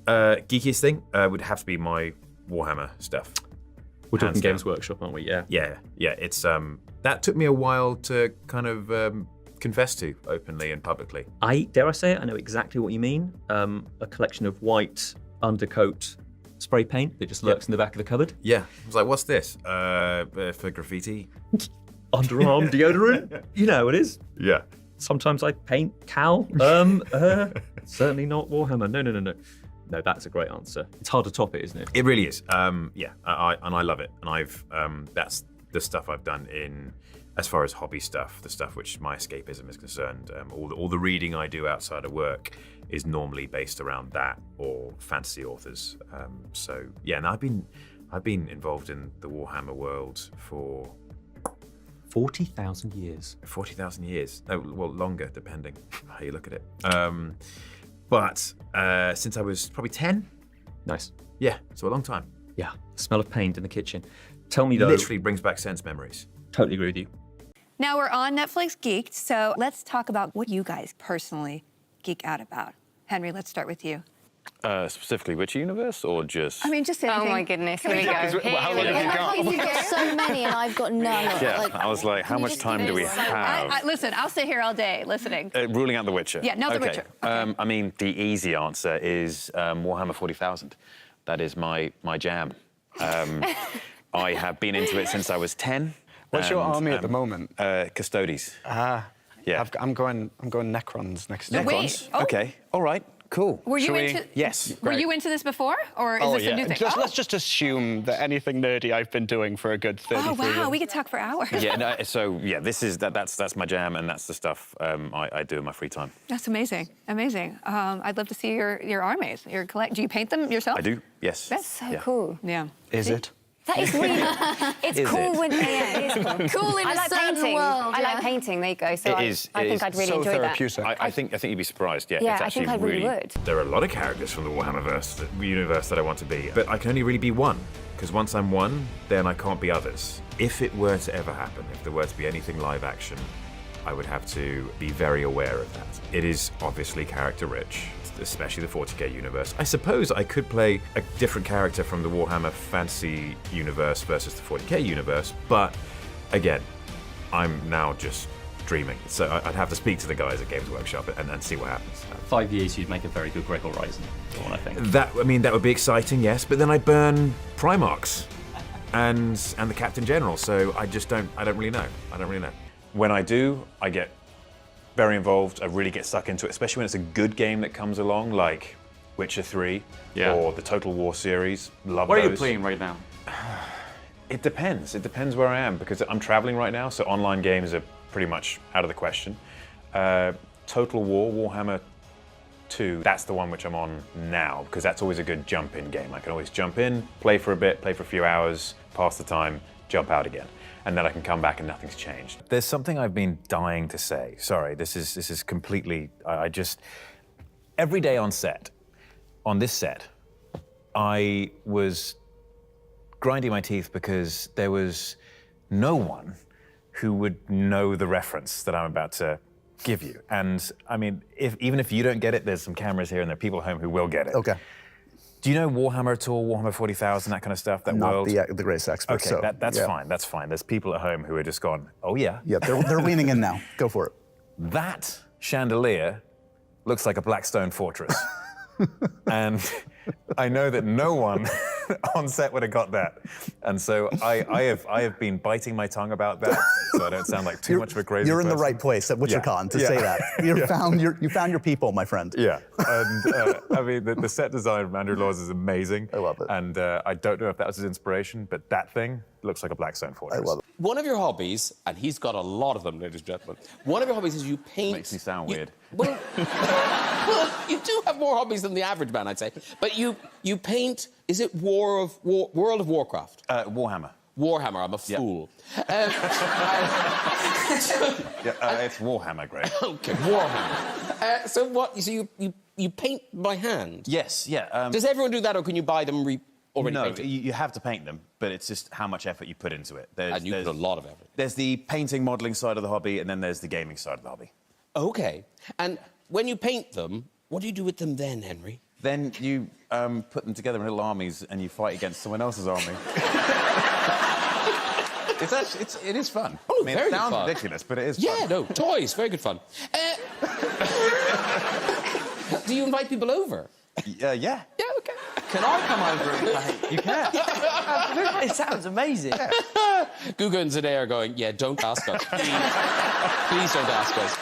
Geekiest thing would have to be my Warhammer stuff. We're talking Games Workshop, aren't we? Yeah. Yeah. It's that took me a while to kind of confess to openly and publicly. Dare I say it? I know exactly what you mean. A collection of white undercoat spray paint that just lurks in the back of the cupboard. Yeah. I was like, what's this? For graffiti? Underarm deodorant. You know it is. Yeah. Sometimes I paint Cal. Certainly not Warhammer. No. No, that's a great answer. It's hard to top it, isn't it? It really is. Yeah, I love it. And I've that's the stuff I've done in, as far as hobby stuff, the stuff which my escapism is concerned. All the reading I do outside of work is normally based around that or fantasy authors. So yeah, and I've been involved in the Warhammer world for 40,000 years. 40,000 years. No, well, longer, depending how you look at it. But since I was probably 10. Nice. Yeah, so a long time. Yeah, the smell of paint in the kitchen. Tell me though. Literally brings back sense memories. Totally agree with you. Now we're on Netflix Geeked, so let's talk about what you guys personally geek out about. Henry, let's start with you. Specifically which universe or just... I mean, just anything. Oh my goodness, here we go. How long have you got? You've got so many and I've got none. Yeah, I was like, how much time do we have? Listen, I'll sit here all day listening. Ruling out The Witcher. Yeah, no, The Witcher. Okay. I mean, the easy answer is Warhammer 40,000. That is my jam. I have been into it since I was 10. What's your army at the moment? Custodes. Yeah. I'm going Necrons next year. Necrons? Oh. Okay, all right, cool. Were you into? Yes. Were you into this before, or is this a new thing? Let's just assume that anything nerdy I've been doing for a good 33 years. Oh wow, we could talk for hours. Yeah. No, so yeah, that's my jam, and that's the stuff I do in my free time. That's amazing, amazing. I'd love to see your armies. Do you paint them yourself? I do. Yes. That's so cool. Yeah. Is it? That is really. It's cool when. Yeah, it is cool. Cool in I a like certain painting. world. I like painting. There you go. So I think I'd really so enjoy therapeutic. that. I think you'd be surprised. Yeah. Yeah, it's I actually think I really would. There are a lot of characters from the Warhammerverse, the universe that I want to be, but I can only really be one, because once I'm one, then I can't be others. If it were to ever happen, if there were to be anything live action, I would have to be very aware of that. It is obviously character rich, especially the 40k universe. I suppose I could play a different character from the Warhammer fantasy universe versus the 40k universe, but again, I'm now just dreaming. So I'd have to speak to the guys at Games Workshop and see what happens. 5 years, you'd make a very good Greg Horizon, I think. That would be exciting, yes, but then I'd burn Primarchs and the Captain General, so I don't really know. When I do, I get very involved. I really get stuck into it, especially when it's a good game that comes along, like Witcher 3 or the Total War series. Love What those. are you playing right now? It depends. It depends where I am, because I'm traveling right now, so online games are pretty much out of the question. Total War, Warhammer 2, that's the one which I'm on now, because that's always a good jump-in game. I can always jump in, play for a bit, play for a few hours, pass the time, jump out again. And then I can come back and nothing's changed. There's something I've been dying to say. Sorry, this is completely, every day on this set, I was grinding my teeth because there was no one who would know the reference that I'm about to give you. And I mean, even if you don't get it, there's some cameras here and there are people at home who will get it. Okay. Do you know Warhammer at all? Warhammer 40,000, that kind of stuff? That I'm world? not the greatest expert. Okay, so, that's fine. That's fine. There's people at home who are just gone, oh yeah. Yeah, they're leaning in now. Go for it. That chandelier looks like a Blackstone fortress. And I know that no one on set would have got that. And so I have been biting my tongue about that, so I don't sound like too much of a crazy You're in person. the right place at WitcherCon to say that. You found your people, my friend. Yeah, and I mean, the set design from Andrew Laws is amazing. I love it. And I don't know if that was his inspiration, but that thing looks like a Blackstone fortress. I love it. One of your hobbies, and he's got a lot of them, ladies and gentlemen, one of your hobbies is you paint... Makes me sound weird. Well, well, you do have more hobbies than the average man, I'd say. But you paint, is it World of Warcraft? Warhammer. Warhammer, I'm a fool. It's Warhammer, Greg. Okay, Warhammer. So what, so you paint by hand? Yes, yeah. Does everyone do that, or can you buy them already No, painted? you have to paint them, but it's just how much effort you put into it. And you put a lot of effort. There's the painting, modelling side of the hobby, and then there's the gaming side of the hobby. Okay. And when you paint them, what do you do with them then, Henry? then you put them together in little armies and you fight against someone else's army. It is fun. Oh, I mean, very it sounds fun. ridiculous, but it is Yeah, fun. no, toys, very good fun. Do you invite people over? Yeah. Yeah, okay. Can I come over and play? You can. It sounds amazing. Guga and Zade are going, yeah, don't ask us. Please don't ask us.